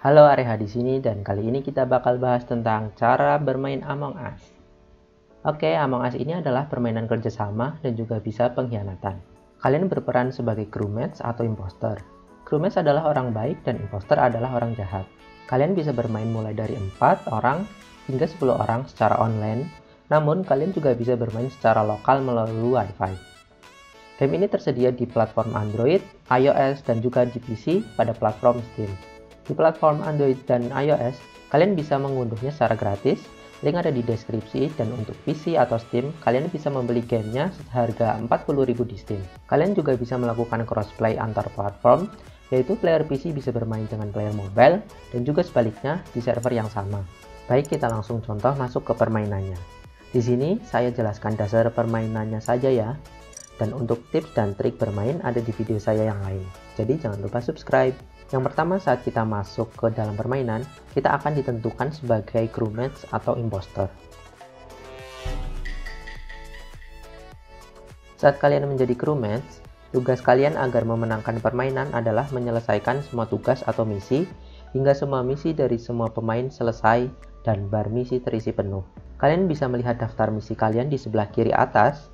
Halo, Areha di sini dan kali ini kita bakal bahas tentang cara bermain Among Us. Oke, Among Us ini adalah permainan kerjasama dan juga bisa pengkhianatan. Kalian berperan sebagai crewmates atau imposter. Crewmates adalah orang baik dan imposter adalah orang jahat. Kalian bisa bermain mulai dari 4 orang hingga 10 orang secara online, namun kalian juga bisa bermain secara lokal melalui Wi-Fi. Game ini tersedia di platform Android, iOS, dan juga di PC pada platform Steam. Di platform Android dan iOS, kalian bisa mengunduhnya secara gratis, link ada di deskripsi, dan untuk PC atau Steam, kalian bisa membeli gamenya seharga 40.000 di Steam. Kalian juga bisa melakukan crossplay antar platform, yaitu player PC bisa bermain dengan player mobile, dan juga sebaliknya di server yang sama. Baik, kita langsung contoh masuk ke permainannya. Di sini, saya jelaskan dasar permainannya saja ya, dan untuk tips dan trik bermain ada di video saya yang lain. Jadi jangan lupa subscribe. Yang pertama, saat kita masuk ke dalam permainan, kita akan ditentukan sebagai crewmates atau imposter. Saat kalian menjadi crewmates, tugas kalian agar memenangkan permainan adalah menyelesaikan semua tugas atau misi, hingga semua misi dari semua pemain selesai dan bar misi terisi penuh. Kalian bisa melihat daftar misi kalian di sebelah kiri atas.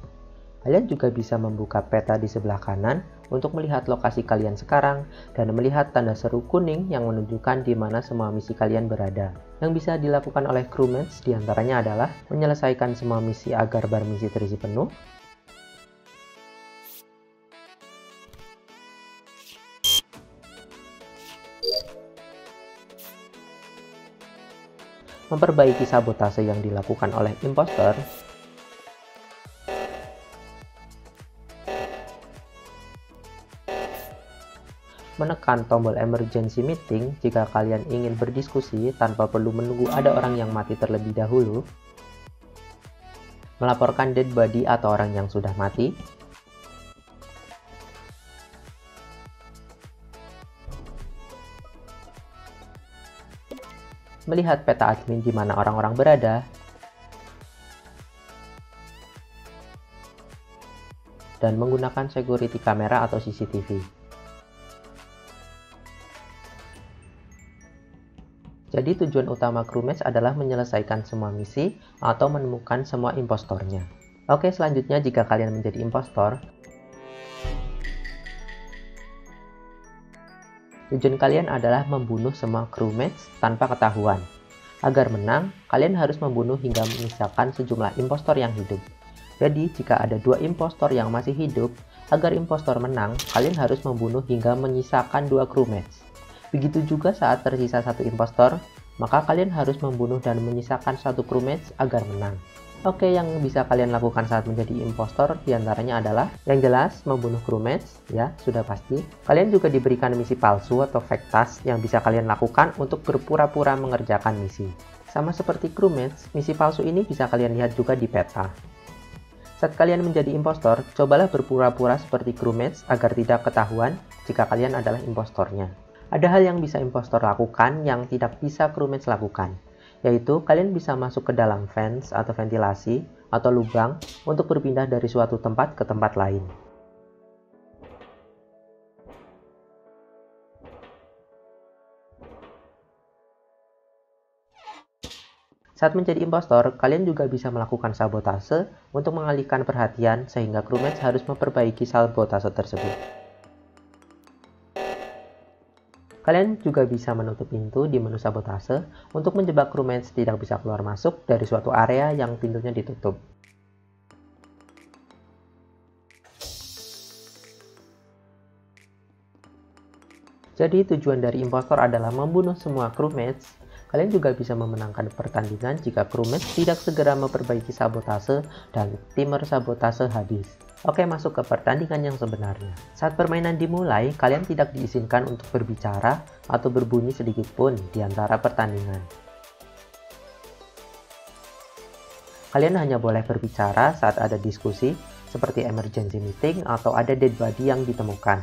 Kalian juga bisa membuka peta di sebelah kanan untuk melihat lokasi kalian sekarang dan melihat tanda seru kuning yang menunjukkan di mana semua misi kalian berada. Yang bisa dilakukan oleh crewmates diantaranya adalah menyelesaikan semua misi agar bar misi terisi penuh, memperbaiki sabotase yang dilakukan oleh imposter, menekan tombol emergency meeting jika kalian ingin berdiskusi tanpa perlu menunggu ada orang yang mati terlebih dahulu, melaporkan dead body atau orang yang sudah mati, melihat peta admin di mana orang-orang berada, dan menggunakan security kamera atau CCTV. Jadi tujuan utama crewmates adalah menyelesaikan semua misi atau menemukan semua impostornya. Oke, selanjutnya jika kalian menjadi impostor, tujuan kalian adalah membunuh semua crewmates tanpa ketahuan. Agar menang, kalian harus membunuh hingga menyisakan sejumlah impostor yang hidup. Jadi, jika ada 2 impostor yang masih hidup, agar impostor menang, kalian harus membunuh hingga menyisakan 2 crewmates. Begitu juga saat tersisa 1 impostor, maka kalian harus membunuh dan menyisakan 1 crewmates agar menang. Oke, yang bisa kalian lakukan saat menjadi impostor diantaranya adalah yang jelas membunuh crewmates, ya sudah pasti. Kalian juga diberikan misi palsu atau fake task yang bisa kalian lakukan untuk berpura-pura mengerjakan misi. Sama seperti crewmates, misi palsu ini bisa kalian lihat juga di peta. Saat kalian menjadi impostor, cobalah berpura-pura seperti crewmates agar tidak ketahuan jika kalian adalah impostornya. Ada hal yang bisa impostor lakukan yang tidak bisa crewmates lakukan, yaitu kalian bisa masuk ke dalam vents atau ventilasi atau lubang untuk berpindah dari suatu tempat ke tempat lain. Saat menjadi impostor, kalian juga bisa melakukan sabotase untuk mengalihkan perhatian sehingga crewmates harus memperbaiki sabotase tersebut. Kalian juga bisa menutup pintu di menu sabotase untuk menjebak crewmates tidak bisa keluar masuk dari suatu area yang pintunya ditutup. Jadi tujuan dari impostor adalah membunuh semua crewmates. Kalian juga bisa memenangkan pertandingan jika crewmates tidak segera memperbaiki sabotase dan timer sabotase habis. Oke, masuk ke pertandingan yang sebenarnya. Saat permainan dimulai, kalian tidak diizinkan untuk berbicara atau berbunyi sedikit pun di antara pertandingan. Kalian hanya boleh berbicara saat ada diskusi, seperti emergency meeting atau ada dead body yang ditemukan.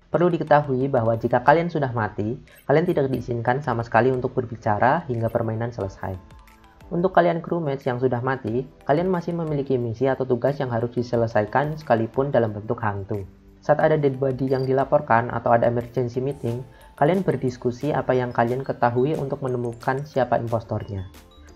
Perlu diketahui bahwa jika kalian sudah mati, kalian tidak diizinkan sama sekali untuk berbicara hingga permainan selesai. Untuk kalian crewmates yang sudah mati, kalian masih memiliki misi atau tugas yang harus diselesaikan sekalipun dalam bentuk hantu. Saat ada dead body yang dilaporkan atau ada emergency meeting, kalian berdiskusi apa yang kalian ketahui untuk menemukan siapa impostornya.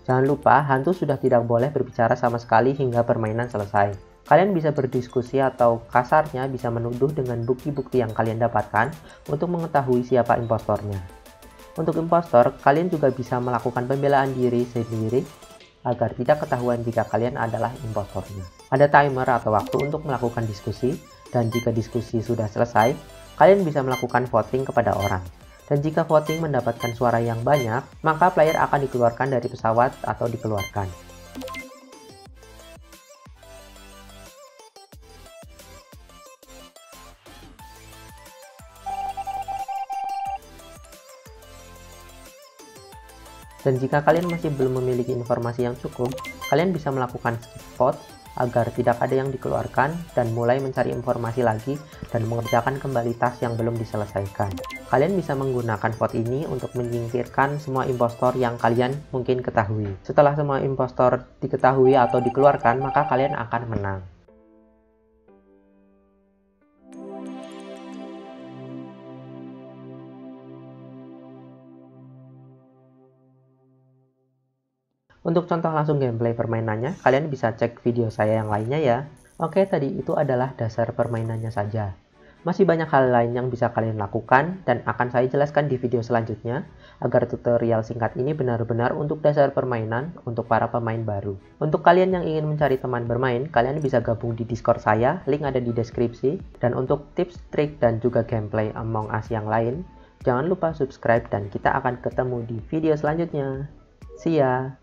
Jangan lupa, hantu sudah tidak boleh berbicara sama sekali hingga permainan selesai. Kalian bisa berdiskusi atau kasarnya bisa menuduh dengan bukti-bukti yang kalian dapatkan untuk mengetahui siapa impostornya. Untuk impostor, kalian juga bisa melakukan pembelaan diri sendiri agar tidak ketahuan jika kalian adalah impostornya. Ada timer atau waktu untuk melakukan diskusi, dan jika diskusi sudah selesai, kalian bisa melakukan voting kepada orang. Dan jika voting mendapatkan suara yang banyak, maka player akan dikeluarkan dari pesawat atau dikeluarkan. Dan jika kalian masih belum memiliki informasi yang cukup, kalian bisa melakukan skip vote agar tidak ada yang dikeluarkan dan mulai mencari informasi lagi dan mengerjakan kembali task yang belum diselesaikan. Kalian bisa menggunakan vote ini untuk menyingkirkan semua impostor yang kalian mungkin ketahui. Setelah semua impostor diketahui atau dikeluarkan, maka kalian akan menang. Untuk contoh langsung gameplay permainannya, kalian bisa cek video saya yang lainnya ya. Oke, tadi itu adalah dasar permainannya saja. Masih banyak hal lain yang bisa kalian lakukan dan akan saya jelaskan di video selanjutnya agar tutorial singkat ini benar-benar untuk dasar permainan untuk para pemain baru. Untuk kalian yang ingin mencari teman bermain, kalian bisa gabung di Discord saya, link ada di deskripsi. Dan untuk tips, trik, dan juga gameplay Among Us yang lain, jangan lupa subscribe dan kita akan ketemu di video selanjutnya. See ya!